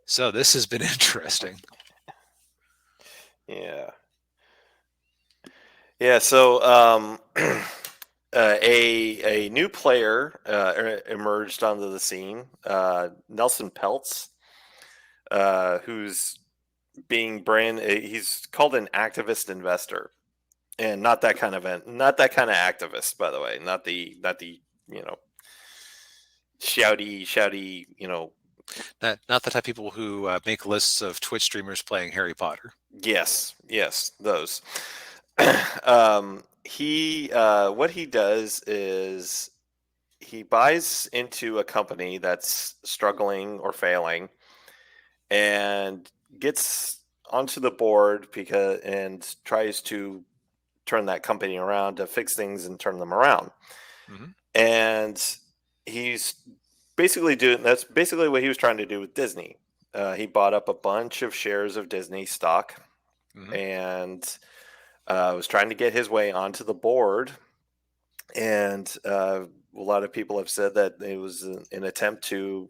So this has been interesting. Yeah. Yeah. So, a new player emerged onto the scene. Nelson Peltz, who's he's called an activist investor, and not that kind of activist, by the way, not the you know shouty. Not the type of people who make lists of Twitch streamers playing Harry Potter. Yes, those. He what he does is he buys into a company that's struggling or failing and gets onto the board because and tries to turn that company around to fix things and turn them around. Hmm. And he's that's basically what he was trying to do with Disney. He bought up a bunch of shares of Disney stock Hmm. and was trying to get his way onto the board. And a lot of people have said that it was an attempt to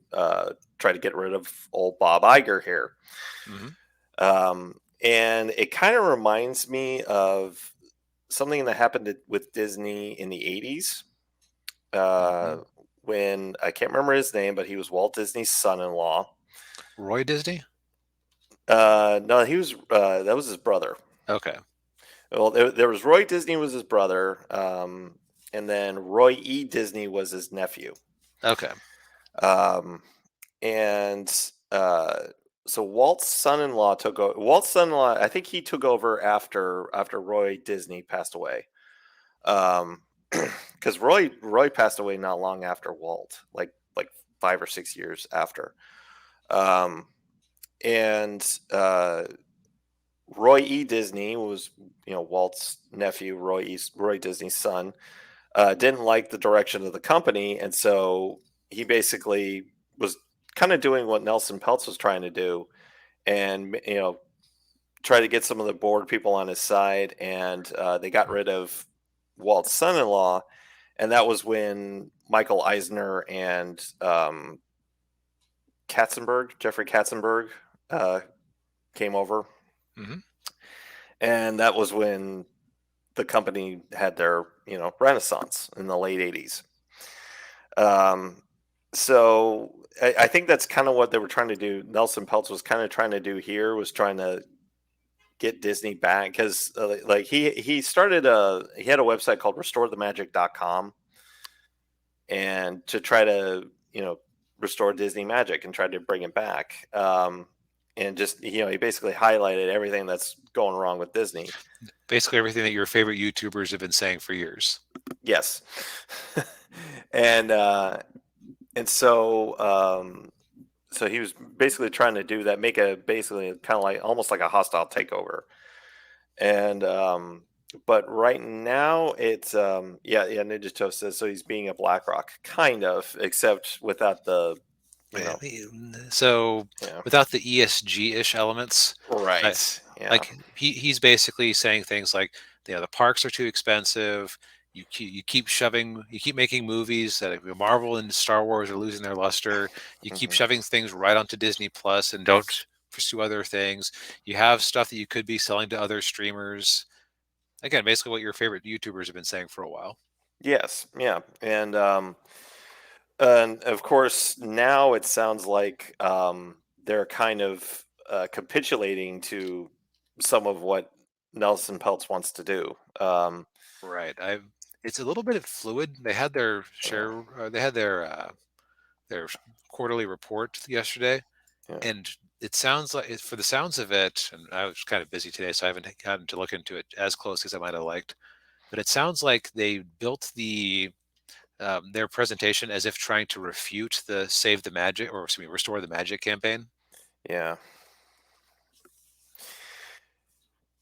try to get rid of old Bob Iger here. Hmm. And it kind of reminds me of something that happened with Disney in the 80s, uh, Hmm. when I can't remember his name, but he was Walt Disney's son in law. Roy Disney? No, that was his brother. Okay. Well, there was Roy Disney was his brother, and then Roy E. Disney was his nephew. Okay. Um, and so Walt's son-in-law. I think he took over after Roy Disney passed away. Um, because Roy passed away not long after Walt, like 5 or 6 years after. Um, and Roy E. Disney was Walt's nephew, Roy Disney's son. Didn't like the direction of the company, and so he basically was kind of doing what Nelson Peltz was trying to do, and try to get some of the board people on his side, and they got rid of Walt's son-in-law, and that was when Michael Eisner and Jeffrey Katzenberg, uh, came over, Hmm. and that was when the company had their renaissance in the late '80s. Um, so I think that's kind of what they were trying to do. Nelson Peltz was kind of trying to do here was trying to get Disney back because like he had a website called restorethemagic.com, and to try to restore Disney Magic and try to bring it back. And just he basically highlighted everything that's going wrong with Disney. Basically everything that your favorite YouTubers have been saying for years. Yes. and uh, and so he was basically trying to do that, make a basically kind of like almost like a hostile takeover. And but right now it's yeah, Ninja Toast says so he's being a BlackRock kind of, except without the you Yeah, know so yeah without the ESG-ish elements, I, right yeah like he's basically saying things like, the parks are too expensive. You keep making movies that Marvel and Star Wars are losing their luster. You keep hmm shoving things right onto Disney Plus and don't pursue other things. You have stuff that you could be selling to other streamers. Again, basically what your favorite YouTubers have been saying for a while. yes yeah and of course now it sounds like they're kind of capitulating to some of what Nelson Peltz wants to do. Right. It's a little bit fluid. They had their Yeah, share. They had their quarterly report yesterday, yeah. and it sounds like, for the sounds of it, and I was kind of busy today, so I haven't gotten to look into it as close as I might have liked. But it sounds like they built their presentation as if trying to refute the Save the Magic, or excuse me, Restore the Magic campaign. Yeah.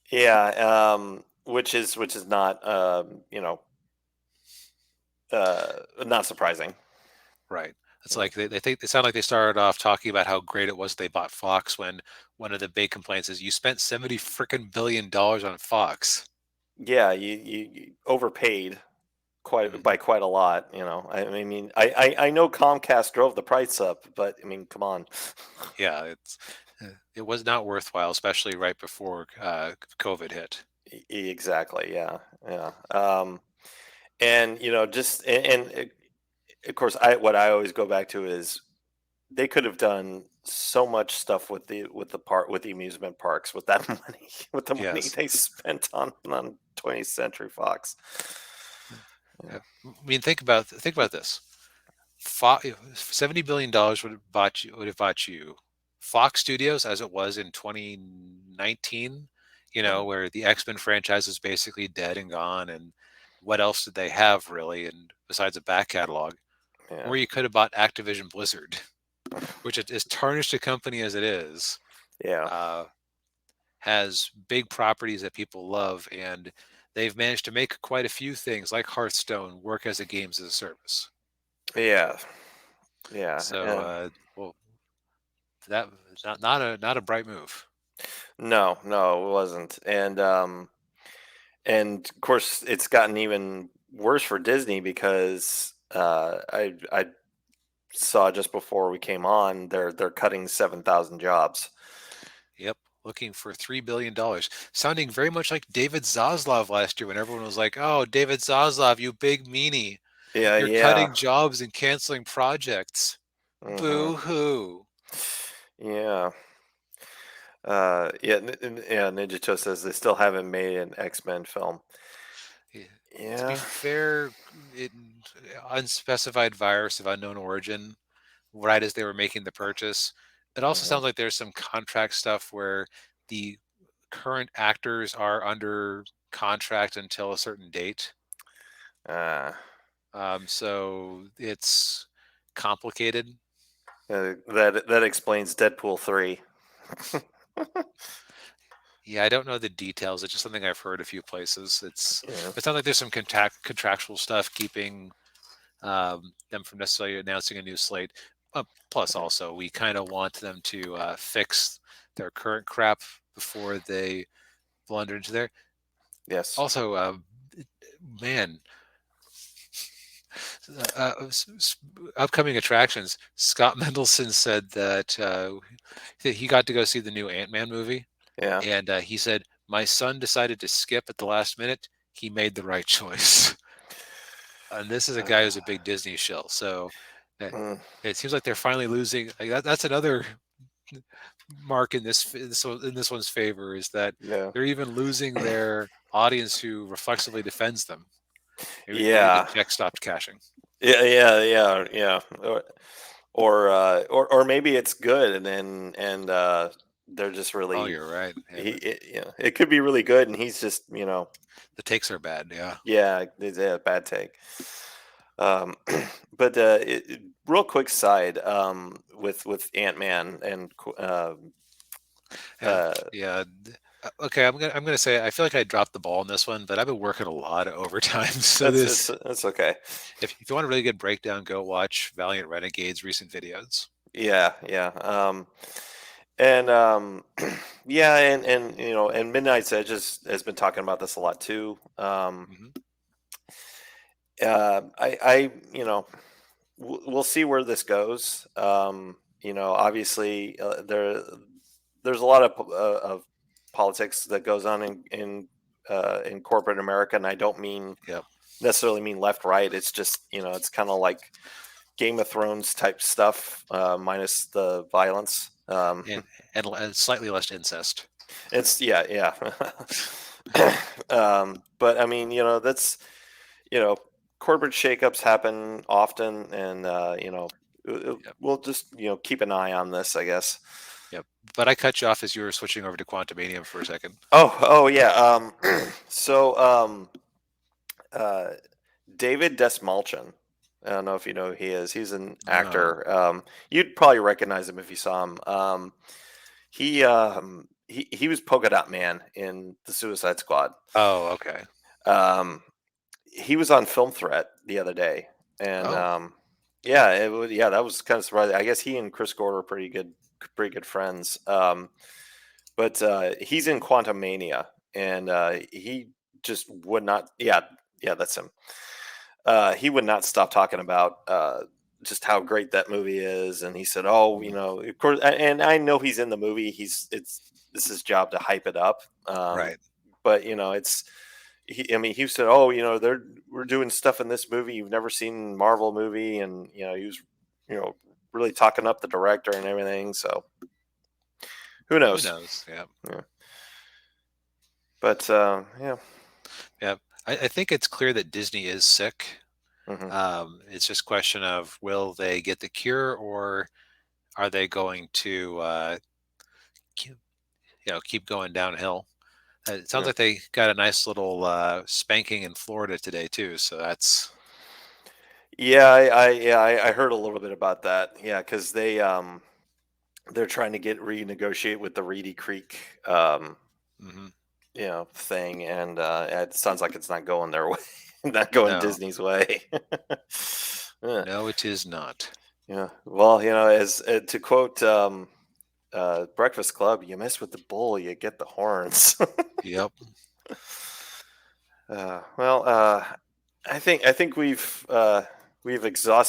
Yeah, which is not not surprising. Right. It's Yeah. like they sound like they started off talking about how great it was they bought Fox, when one of the big complaints is you spent 70 freaking billion dollars on Fox. Yeah, you overpaid. by Mhm. quite a lot. I mean, I know Comcast drove the price up, but I mean, come on. Yeah, it was not worthwhile, especially right before COVID hit. Exactly. Yeah. Yeah. And just of course, I what I always go back to is they could have done so much stuff with the amusement parks with that money, with the money Yes. they spent on 20th Century Fox. I Yeah. mean, think about this. $70 billion would have bought you Fox Studios as it was in 2019, Mhm. where the X-Men franchise is basically dead and gone, and what else did they have really, and besides a back catalog? Yeah. Or you could have bought Activision Blizzard, which is as tarnished a company as it is, Yeah. uh, has big properties that people love, and they've managed to make quite a few things like Hearthstone work as a games as a service. Yeah. Yeah. So, well, that not a bright move. No, no, it wasn't. And of course it's gotten even worse for Disney because I saw just before we came on they're cutting 7,000 jobs. Yep, looking for $3 billion, sounding very much like David Zaslav last year when everyone was like, "Oh, David Zaslav, you big meanie, Yeah, you're yeah. cutting jobs and canceling projects." Hmm. Boo hoo. Yeah. Yeah, yeah, Ninja Toe says they still haven't made an X-Men film. Yeah. To be Yeah. fair, it, unspecified virus of unknown origin, right as they were making the purchase. It also Hmm. sounds like there's some contract stuff where the current actors are under contract until a certain date. Uh, So it's complicated. that explains Deadpool 3. Yeah, I don't know the details. It's just something I've heard a few places. Yeah. It sounds like there's some contractual stuff keeping them from necessarily announcing a new slate. Plus, Mhm. also, we kind of want them to fix their current crap before they blunder into there. Yes. Also, man, upcoming attractions. Scott Mendelson said that he got to go see the new Ant-Man movie, Yeah. and he said, "My son decided to skip at the last minute. He made the right choice." And this is a guy who's a big Disney shill, so uh, Mm, it seems like they're finally losing. Like that's another mark in this one's favor is that yeah. they're even losing their audience who reflexively defends them. Maybe the Yeah. check stopped cashing. Yeah. Yeah. Yeah. Yeah. Or maybe it's good and they're just Oh, really you're right. Yeah, it could be really good and he's just the takes are bad. Yeah. yeah, it's a bad take. um but real quick side with Ant-Man and Yeah, uh yeah. Okay, I'm gonna say I feel like I dropped the ball in this one, but I've been working a lot of overtime. So that's okay. if you want a really good breakdown, go watch Valiant Renegade's recent videos. Yeah, yeah. And yeah, and and Midnight's Edge has been talking about this a lot too. Hmm. I we'll see where this goes. Obviously, there's a lot of politics that goes on in corporate America, and I don't mean Yep, necessarily mean left right. It's just it's kind of like Game of Thrones type stuff, minus the violence. and and slightly less incest. It's yeah, yeah. But I mean, that's you know, corporate shakeups happen often, and Yep, we'll just keep an eye on this, I guess. yep. But I cut you off as you were switching over to Quantumanium for a second. Oh yeah. So uh, David Desmalchin. I don't know if you know who he is. He's an No. actor. You'd probably recognize him if you saw him. He was Polka Dot Man in the Suicide Squad. Oh, okay. Um, he was on Film Threat the other day, and Oh, yeah, yeah, that was kind of surprising. I guess he and Chris Gore are pretty good friends. But he's in Quantum Mania, and he just would not. Yeah, yeah, that's him. he would not stop talking about just how great that movie is, and he said, "Oh, Mm, of course." And I know he's in the movie. It's his job to hype it up. right. But it's. I mean, he said, "Oh, we're doing stuff in this movie you've never seen Marvel movie," and he was, you know, really talking up the director and everything. So who Who knows? knows? Yeah. Yeah. But yeah. Yeah. I think it's clear that Disney is sick. Hmm. It's just a question of will they get the cure or are they going to keep, keep going downhill? It sounds Yeah. like they got a nice little spanking in Florida today too. So that's Yeah, I heard a little bit about that. Yeah, because they're trying to get renegotiate with the Reedy Creek mhm. thing, and it sounds like it's not going their way, not going No, Disney's way. Yeah, no, it is not. yeah. Well, as to quote Breakfast Club, "You mess with the bull, you get the horns." Yep. Well, I think we've exhausted